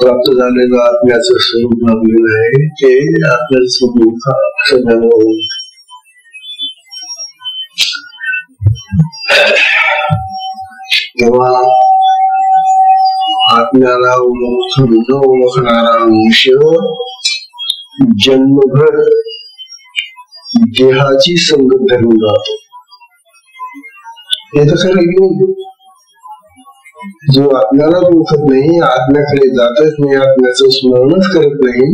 प्राप्त झालेलं आत्म्याचं स्वरूप लाभलेलं आहे ते आपल्याला स्वरूप सगळ्यांना. तेव्हा आत्म्याला न ओळखणारा मनुष्य जन्मभर देहाची संगत धरून राहतो. हे तर खरं घेऊन जो आत्म्याला ओळखत नाही, आत्म्याकडे जातच नाही, आत्म्याचं स्मरणच करत नाही,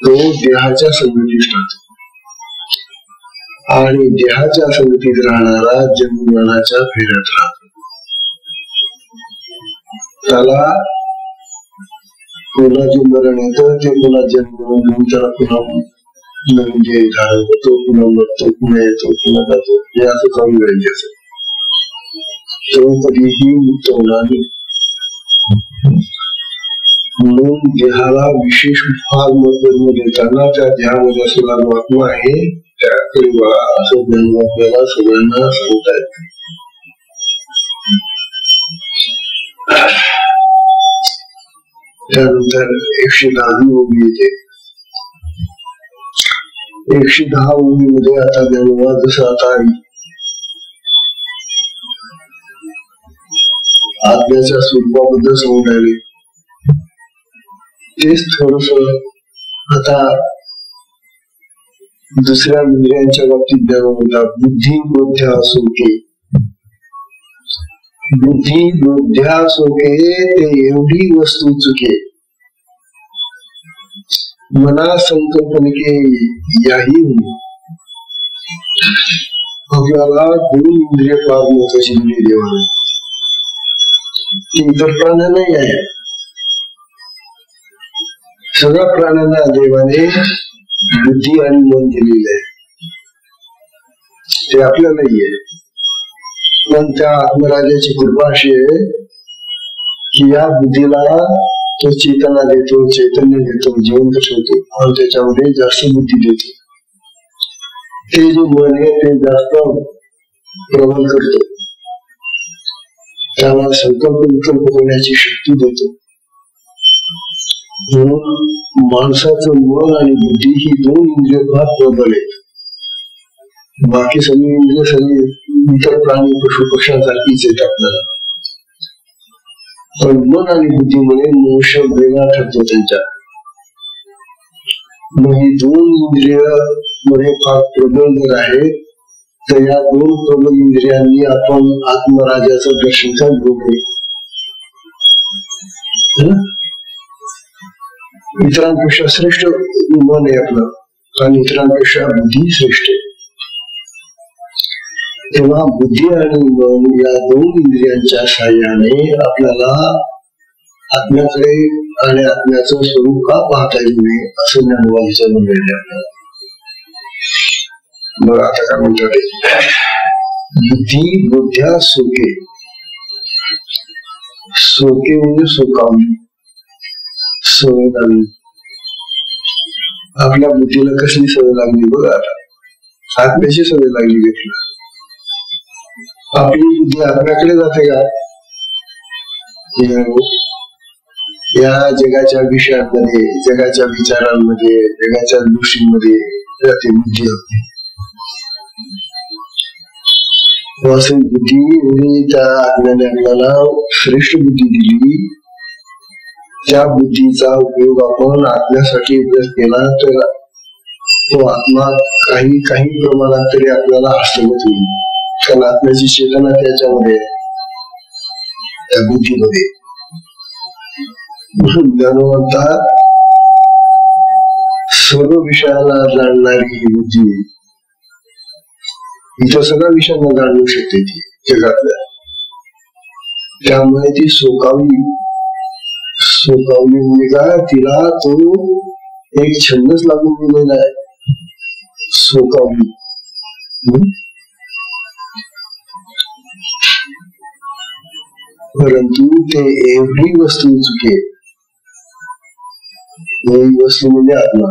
तो देहाच्या संगतीत राहतो. आणि देहाच्या संगतीत राहणारा जन्ममरणाच्या फेऱ्यात राहतो. त्याला पुन्हा जे मरण येतं ते पुन्हा जन्म घेऊन त्याला पुन्हा नवीन जे धारण होतो, पुन्हा मरतो, पुन्हा येतो, पुन्हा जातो. हे असं कमी वेळ असं तो कधीही मुक्त होणार नाही. म्हणून देहाला विशेष फार महत्व देताना त्या देहामध्ये असलेला जो आत्मा आहे त्याकडे बघा असं ज्ञान आपल्याला सगळ्यांना सांगता येत. त्यानंतर 110वी ओवी येते. 110 ओवीमध्ये आता ज्ञानोबा जसं आता आत्म्याच्या स्वरूपाबद्दल सांगून राहिले तेच थोडस आता दुसऱ्या इंद्रियांच्या बाबतीत ज्ञान. बुद्धी बोध्या सोके, बुद्धी बोध्या सोके ते एवढी वस्तू चुके, मना संकल्पनिके याही. आपल्याला दोन इंद्रिय फार महत्वाची दिली देवाने. इतर प्राणी नाही आहे. सगळ्या प्राण्यांना देवाने बुद्धी आणि मन दिलेलं आहे. ते आपल्याला नाहीये. पण त्या आत्मराजाची कृपा अशी आहे की या बुद्धीला तो चेतना देतो, चैतन्य देतो, जिवंत ठेवतो आणि त्याच्यामध्ये जास्त बुद्धी देतो. ते जे मन आहे ते जास्त प्रबल करतो, त्याला संकल्प विकल्प करण्याची शक्ती देतो. म्हणून माणसाचं मन आणि बुद्धी ही दोन इंद्रिय फार प्रबल आहेत. बाकी सगळी इंद्रिय सगळी इतर प्राणी पशु पक्ष्यांसारखीच आहेत आपल्याला, पण मन आणि बुद्धीमुळे मनुष्य वेगळा ठरतो त्यांच्या. मग ही दोन इंद्रिय मध्ये फार प्रबल जर आहे तर या दोन प्रबल इंद्रियांनी आपण आत्मराजाचं दर्शन घडवू नये. इतरांपेक्षा श्रेष्ठ मन आहे आपलं आणि इतरांपेक्षा बुद्धी श्रेष्ठ आहे. तेव्हा बुद्धी आणि मन या दोन इंद्रियांच्या साह्याने आपल्याला आत्म्याकडे आणि आत्म्याचं स्वरूप का पाहता येऊ नये असं ज्ञानवादीचं म्हणणं आहे आपल्याला. बघा आता काय म्हणतात, बुद्धी बुद्ध्या सुखे. सुखे म्हणजे सुखावली, सवय लागली. आपल्या बुद्धीला कसली सवय लागली बघा, आत्म्याची सवय लागली घेतली. आपली बुद्धी आत्म्याकडे जाते का? या जगाच्या विषयांमध्ये, जगाच्या विचारांमध्ये, जगाच्या गोष्टींमध्ये जाते बुद्धी आपली. वास्तविक बुद्धी म्हणजे त्या आत्म्याने आपल्याला श्रेष्ठ बुद्धी दिली. त्या बुद्धीचा उपयोग आपण आत्म्यासाठी जर केला तर तो आत्मा काही प्रमाणात तरी आपल्याला हस्तगत होईल. कारण आत्म्याची चेतना त्याच्यामध्ये, त्या बुद्धीमध्ये. ज्ञानवंता सर्व विषयाला जाणणारी ही बुद्धी इतर सगळ्या विषयांना जाणू शकते ती जगातल्या. त्यामुळे ती सोकावली म्हणजे काय, तिला तो एक छंदच लागून गेलेला आहे, सोकावली. परंतु ते एवढी वस्तू चुके, वस्तू म्हणजे आत्मा,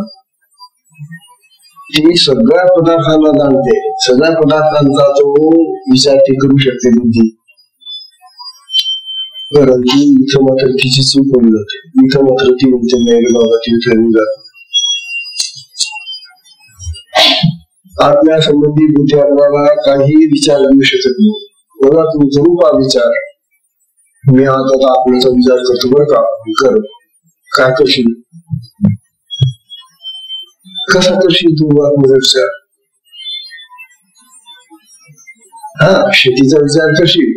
ती सगळ्या पदार्थांना जाणते. सगळ्या पदार्थांचा तो विचार ती करू शकते बुद्धी. परंतु इथं मात्र तिची चूक होऊन जाते. इथं मात्र ती म्हणते नाही बाबा, ती ठरवून जाते. आत्म्यासंबंधी बुद्धी आपल्याला काही विचार देऊ शकत नाही. बघा तुम्ही जरूर पा विचार, मी आता आत्म्याचा विचार करतो बरं का, कर काय करशील, कसा करशील तू आत्मविचार? शेतीचा विचार करशील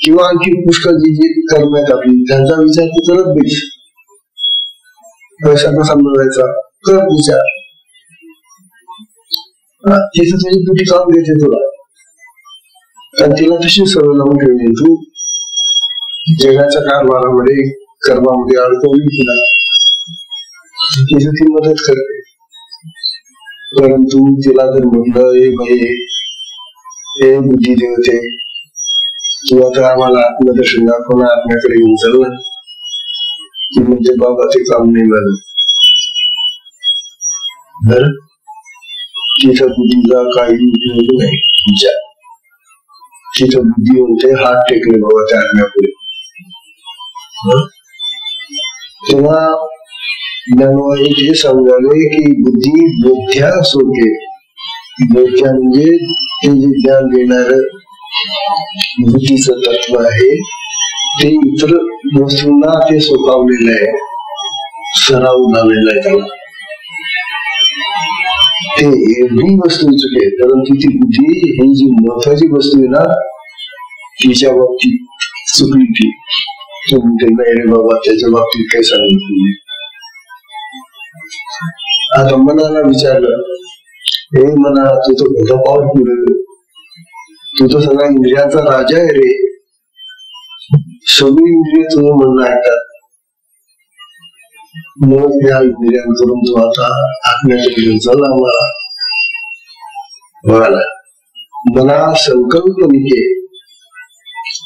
किंवा आणखी पुष्कळ जी कर्म आहेत आपली, त्यांचा विचार तू करत बेस. पैसा कसा मिळवायचा कर विचार. तिथे तुझी बुद्धी काम देते तुला, कारण तिला तशी सवय लावून ठेवली. तू जगाच्या कारभारामध्ये कर्मामध्ये अडकवली तिला, तिथे ती मदत करते. परंतु तिला जर म्हटलं हे बुद्धी देवते, तू आता आम्हाला आत्मदर्शन दाखवणार, आत्म्याकडे येऊन चालला, ती म्हणजे बाबा ते काम नाही झालं. तिथं बुद्धीचा काही उपयोग नाही. तिथं बुद्धी होते हात टेकले बाबा त्या आत्म्यापुढे. तेव्हा ज्ञानवादी हे समजावे की बुद्धी बुद्ध्या सोके. बुद्ध्या म्हणजे ते जे ज्ञान देणार बुद्धीचं तत्व आहे, ते इतर वस्तूंना ते सोकावलेलं आहे, सराव झालेला आहे त्याला. ते एवढी वस्तू चुके, परंतु ती बुद्धी ही जी महत्वाची वस्तू आहे ना, तिच्या बाबतीत चुकली. ती तुम्ही नाही रे बाबा, त्याच्या बाबतीत काय सांगितलं तुम्ही. आता मनाला विचारलं, हे मना, तू तो मोठा पॉवरफुल आहे, तू तो सगळ्या इंद्रियांचा राजा आहे रे, सगळी इंद्रिय तुझं म्हणणं ऐकतात. मग या इंद्रियांकडून तू आता आत्म्याकडे घेऊन चल आम्हाला. बघायला मला संकल्प निके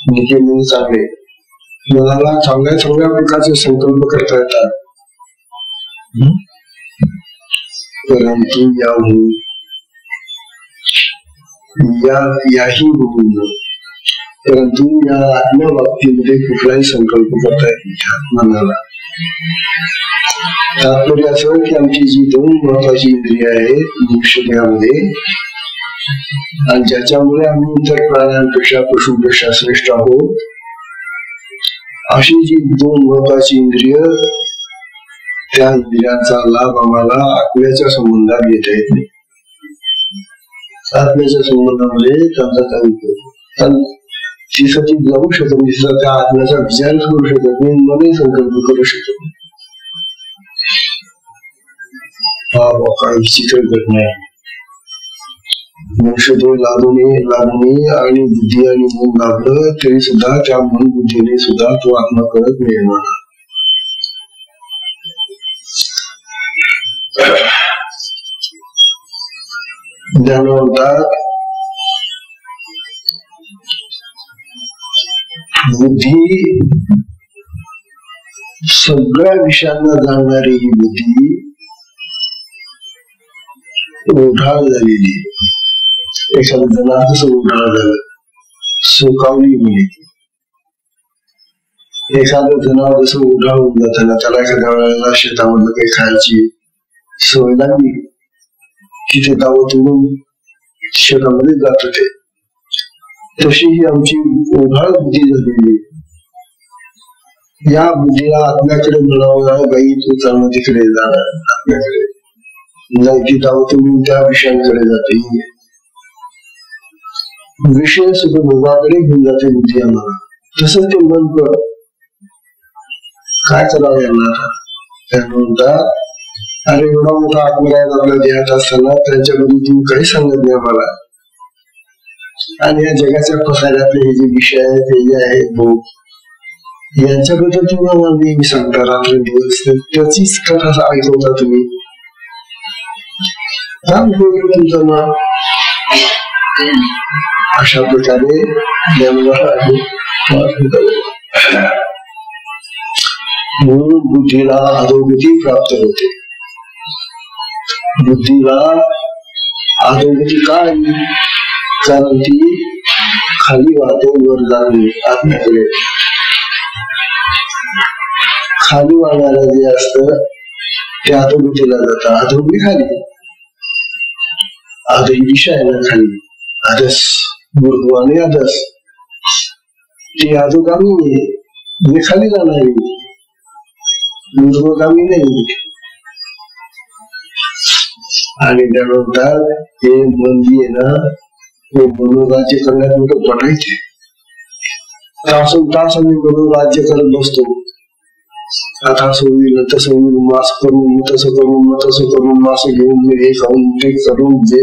म्हणजे चांगले, मनाला चांगल्या प्रकारचे संकल्प करता येतात. परंतु याही परंतु या आत्म्या बाबतीमध्ये कुठलाही संकल्प करता येत नाही मनाला. तात्पर्य असं की आमची जी दोन महत्वाची इंद्रिय आहेत मनुष्यामध्ये, आणि ज्याच्यामुळे आम्ही इतर प्राण्यांपेक्षा पशुपेक्षा श्रेष्ठ आहोत, अशी जी दोन महत्वाची इंद्रिय, त्या इंद्रियांचा लाभ आम्हाला आत्म्याच्या संबंधात घेता येत नाही. आत्म्याच्या संबंधामध्ये त्यांचा काय उपयोग? तिसाठी जाऊ शकत नाही, त्या आत्म्याचा विचार करू शकत नाही, मनही संकल्प करू शकत नाही. काय विचित्र घटना आहे. मनुष्य तो लागून आणि बुद्धी आणि मन लागलं तरी सुद्धा त्या मन बुद्धीने सुद्धा तो आत्मा करत नाही मला. ज्ञानवंतात बुद्धी सगळ्या विषयांना जाणणारी ही बुद्धी ओढाळ झालेली. एखाद्या जणात कसं ओढाळ झालं, सुकावली मुली. एखाद्या जनावर जसं ओढाळ होऊन जाताना त्याला एखाद्या वेळेला शेतामधलं काही खायची सवय लागली, तिथे दावत उडून शेतामध्ये जात होते. तशी ही आमची ओढाळ बुद्धी झालेली. या बुद्धीला आत्म्याकडे म्हणावं, बाई तू चालणं तिकडे जाणार, आत्म्याकडे नाही, ती दावत उडून त्या विषयांकडे जाते. विषय सुद्धा भोगाकडे घेऊन जाते बुद्धी आम्हाला. तसंच ते मन कर, काय करावं यांना. त्यानंतर अरे एवढा मोठा आत्मराज आपल्या देहात असताना त्यांच्याबद्दल तुम्ही काही सांगत नाही आम्हाला, आणि या जगाच्या पसाऱ्यातले हे जे विषय आहेत, हे जे आहेत भोग, यांच्याबद्दल तुम्ही आम्हाला नेहमी सांगता रात्र दिवस, त्याचीच कथा ऐकवता तुम्ही. तुमचं नाव अशा प्रकारे म्हणून बुद्धीला अधोगती प्राप्त होते. बुद्धीला अधोगती काय? कारण ती खाली वाहते, वर जाणे आत्म्याकडे. खाली वाहणारा जे असत ते अधोगतीला जात. अधोगती खाली, अधो ही दिशा आहे ना खाली, अधस ऊर्ध्व आणि अधस. ते अधोगामी आहे, जे खाली जाणार, ऊर्ध्वगामी नाही. आणि त्यानंतर हे बंदी आहे ना, हे मनोराज्य करण्यात मोठं पडायचे. तासून तास आम्ही मनोराज्य करत बसतो. आता असं होईल, तसं होईल, मास करून तसं करून, मग तसं करून, मास घेऊन हे खाऊन ते करून जे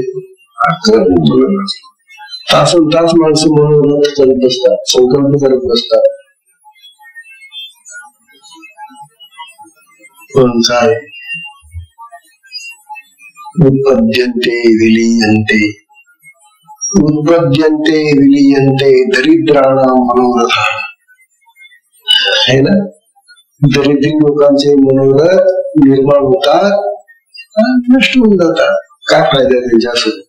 तासन तास माणसं मनोरथ करत बसतात, संकल्प करत बसतात. पण काय? उत्पद्यन्ते विलीयन्ते, उत्पद्यन्ते विलीयन्ते दरिद्राणां मनोरथ. है ना, दरिद्री लोकांचे मनोरथ निर्माण होतात, नष्ट होऊन जातात. काय फायदा त्यांच्यासून?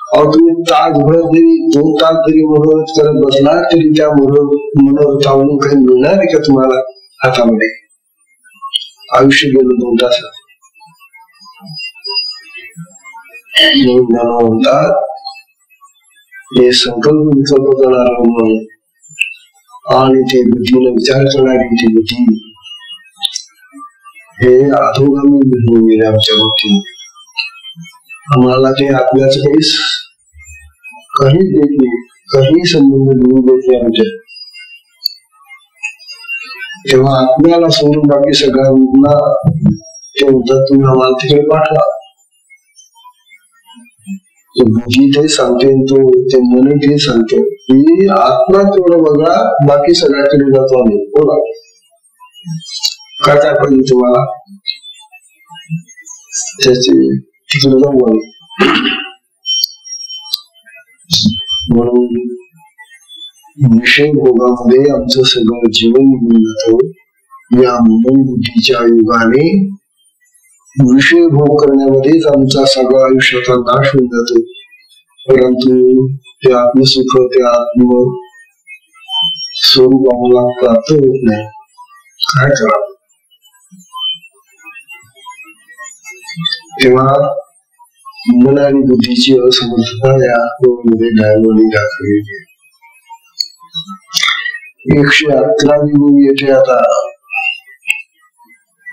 अहो तुम्ही तासभर जरी 2 तास जरी मनोरथ करत बसला तरी त्या मनोरथावरून काही मिळणार आहे का तुम्हाला हातामध्ये? आयुष्य गेलं 2 तासात. म्हणतात हे संकल्प विकल्प करणार आणि ते बुद्धीने विचार करणारी ती बुद्धी हे अधोगामी होऊन गेले आमच्या बाबतीत. आम्हाला ते आपल्याच काही देत नाही, काही संबंध देऊ देत नाही आमच्या. तेव्हा आत्म्याला सोडून बाकी सगळ्यांना ते म्हणतात तुम्ही आम्हाला तिकडे पाठवा. बुद्धी ते सांगते, तो ते मन ते सांगतो की आत्मा तेवढं बघा, बाकी सगळ्याकडे जातो आम्ही. बोला काय काय पाहिजे तुम्हाला, त्याची तिकडे जाऊ आम्ही. म्हणून विषय भोगामध्ये आमचं सगळं जीवन निघून जातं. या मन बुद्धीच्या युगाने विषय भोग करण्यामध्येच आमचा सगळा आयुष्याचा नाश होऊन जातो. परंतु ते आत्मसुख, ते आत्म स्वरूप आम्हाला प्राप्त होत नाही. काय करावं? तेव्हा मन आणि बुद्धीची असमर्थता या मध्ये डायमंड दाखवली. 111वी ओवी येते आता.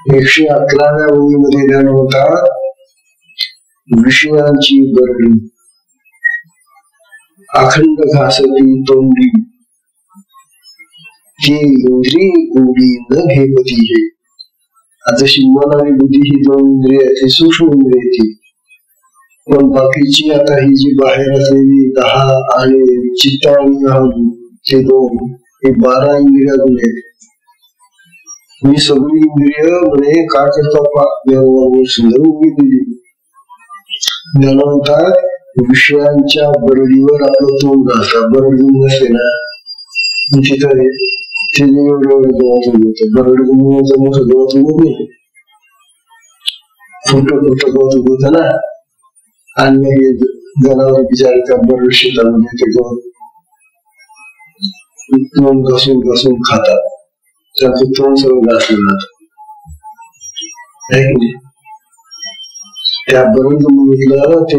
111व्या ओवीमध्ये ध्यान होतात विषयांची बरडी, अखंड घासती तोंडी, ती इंद्रिय गोडी न घेपती हे. जशी मन आणि बुद्धी ही दोन इंद्रिय ती सूक्ष्म इंद्रिय ती, पण बाकीची आता ही जी बाहेर असलेली 10 आणि चित्त आणि ते 2 हे 12 इंद्रिया गुणे. मी सगळी इंद्रिय म्हणे काय करतो सुंदर उभी दिली. म्हणतात विषयांच्या बरडीवर आपलं तोंड घालतात. बरडी नसते ना तिथं ते एवढं गवत उगवतं. बरडी मोठं गवत उगवत नाही, छोटं गवत उगवतं ना. आणि मग जनावर बिचारे त्या बरड शेतामध्ये ते गवत तोंड घासून खातात. त्यांचं तोंड सगळं घासलं जातं. त्या बरड बघितलं ते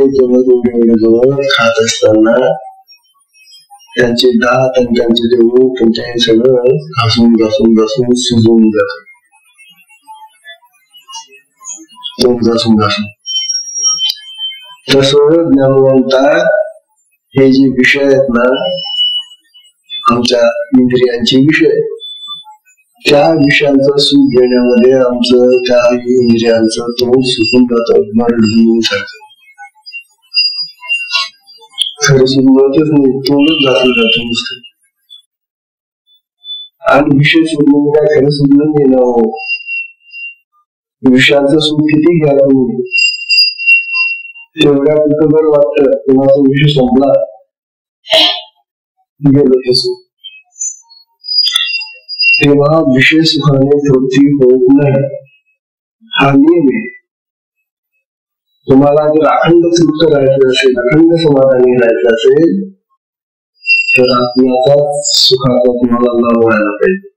गवत खात असताना त्यांचे दात आणि त्यांचे जे ओठ ते सगळं घासून शिजवून जात. तोंड घासून तसं ज्ञानवंता हे जे विषय आहेत ना आमच्या इंद्रियांचे विषय, त्या विषयांचं सुख घेण्यामध्ये आमचं त्या इंद्रियांचं तोंड सुकून जातं. मरण्यासारखं खरं सुरुवातच नाही, तोंडच घातलं जातं नुसतं. आणि विषय सोडून काय खरं सुधलं नाही ना. विषयांचं सुख किती घ्या तुम्ही, तेवढ्या कुठं बरं वाटतं. कोणाचा विषय संपला गेलं ते सुख. तेव्हा विषय सुखाने तृप्ती होत नाही, हा नियम आहे. तुम्हाला जर अखंड तृप्त राहायचं असेल, अखंड समाधानी राहायचं असेल, तर आत्म्याचा सुखाचा तुम्हाला लाभ व्हायला पाहिजे.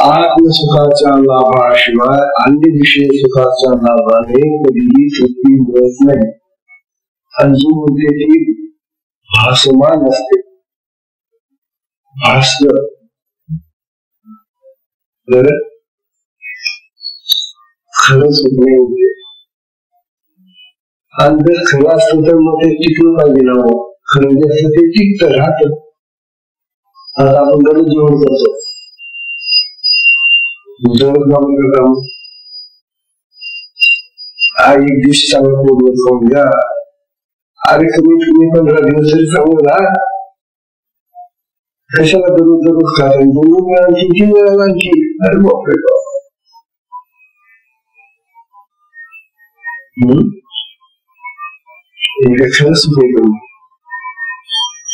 आत्मसुखाच्या लाभाशिवाय अन्य विषय सुखाच्या लाभाने कधीही तृप्ती मिळत नाही. आणि जी म्हणते ती भासमान असते, भास्कर. खरं सुख नाही होते. आणि जर खरं असतं तर मग ते टिकलं पाहिजे ना. खरं जे असतं ते टिकतं राहतं. आता आपण दररोज जेवण करतो, दररोज जेवण करतो. एक दिवशी चांगलं पोट खाऊन घ्या. अरे कमीत कमी 15 दिवस तरी चांगलं राहा. कशाला दररोज खाता? 2 वेळा आणखी 3 वेळा आणखी. अरे बापरे बाप. खरं सुख आहे.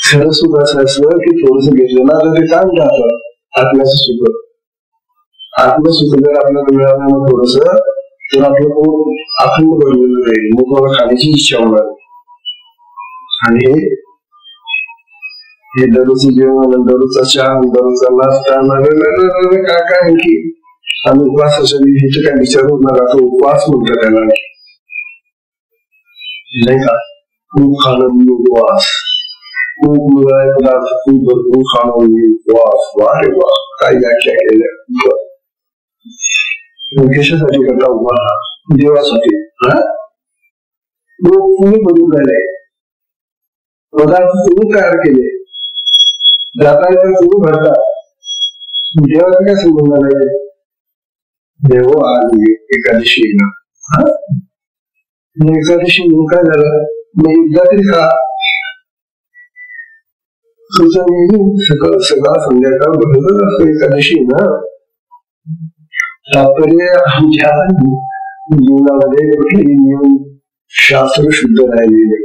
खरं सुख असं असलं की थोडस घेतलं ना तर ते काम राहतं. आत्म्याचं सुख, आत्मसुख जर आपल्याला मिळालं ना थोडस, तर आपलं पोट अखंड भरलेलं राहील. मग मला खाण्याची इच्छा होणार. आणि हे दररोजचं जेवण, दररोजचा चहा, दररोजचा नाश्ता, काय काय आणखी. आणि उपवासाच्या दिवशी काय विचार होत नाही. आता उपवास म्हणतात त्याला नाही का. खूप खाणं मी उपवास, खूप मिळाले पदार्थ खूप भरपूर खाणं मी उपवास. वा रे वा, काय व्याख्या केल्या. कशासाठी करता उपवास? देवासाठी. तुम्ही बनवून राहिले पदार्थ, तुम्ही तयार केले, जाता तुम्ही भरता. देवाचा काय संबंध आहे? देव आली एकादशी ना. एकादशी काय झालं? मग एकदा तरी खा. सकाळ सकाळ संध्याकाळ बरोबर असतो एकादशी ना. तात्पर्य आमच्या जीवनामध्ये कुठलेही नियम शास्त्र शुद्ध राहिलेले.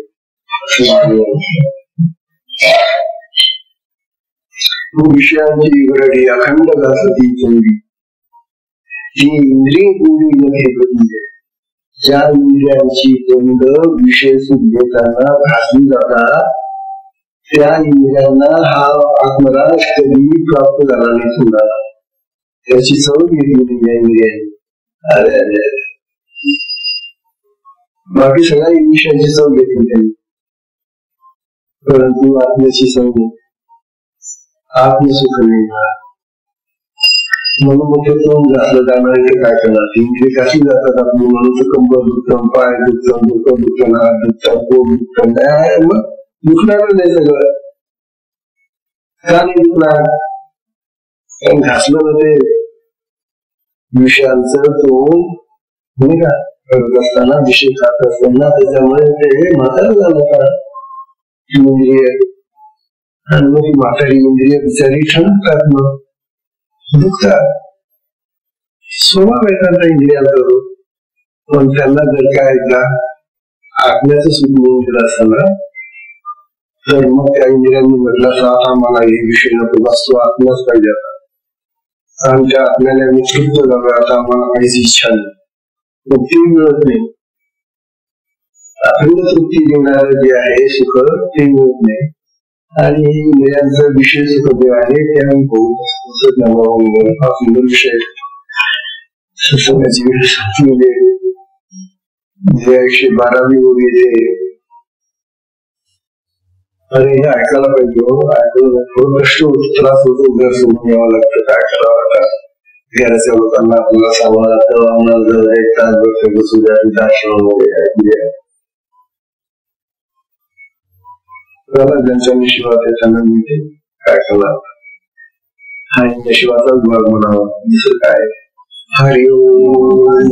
विषयांची गरडी अखंड घासती तोंडी, ती इंद्रिय गोडी मध्ये बदली. ज्या इंद्रियांची तोंड विषय सुख घेताना घासली जातात, त्या इंद्रियांना हा आत्मराज कधी प्राप्त झाला नाही सुद्धा. त्याची चव घेतली नाही या इंद्रियांनी. अरे अरे अरे, बाकी सगळ्या विषयाची चव घेतली त्यांनी, परंतु आत्म्याची चव नाही. आत्मसुख नाही. म्हणून मग ते तोंड घातलं जाणार ते काय करणार? इंद्रिय कशी जातात आपली? म्हणून कंबर दुखतं, पाय दुखतं, डोकं दुखतं, हात दुखतं, पोट दुखतं. मग दुखणार नाही सगळं. का नाही दुखणार? कारण घासलं ना ते विषयांचं तोंड नाही का करत असताना, विषय खात असताना, त्याच्यामुळे ते म्हातारा झालं का इंद्रिय, आणि मग म्हातारी इंद्रिय बिचारी ठणकतात, मग दुखतात. स्वभाव एखादा इंद्रियाला करू, पण त्यांना जर काय एकदा आत्म्याचं सुख मिळून गेलं असताना, तर मग त्या इंद्रियांनी म्हटलं तर आता मला हे विषय नको, वस्तू आत्माच पाहिजे आता, आणि त्या आत्म्याला मी तृप्त झालो, आता आम्हाला काहीच इच्छा नाही, पण ते मिळत नाही. अखंड तृप्ती देणारं जे आहे सुख ते मिळत नाही, आणि इंद्रियांचा विषय सुख जे आहे ते आम्ही बहुत हा सुंदर विषय सत्संगाची वेळ जे 112वी ओवी येते. अरे हे ऐकायला पाहिजे, ऐकलं थोडं कष्ट होत, त्रास होतो, घर सोडून यावं लागतं, काय करावं लागतं, घराच्या लोकांना आपल्याला सांगावं लागतं, आम्हाला जर 1 तास बसू द्या, आश्रमामध्ये ऐकूया, ज्यांच्या नशिबात आहे त्यांना मिळते, काय करणार, हा नशिबाचाच भाग म्हणावा, दुसरं काय. हरिओम.